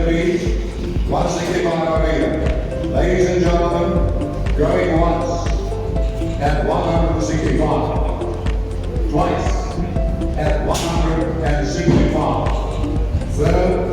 please. 165 Arena. Ladies and gentlemen, going once at 165. Twice at 165. Third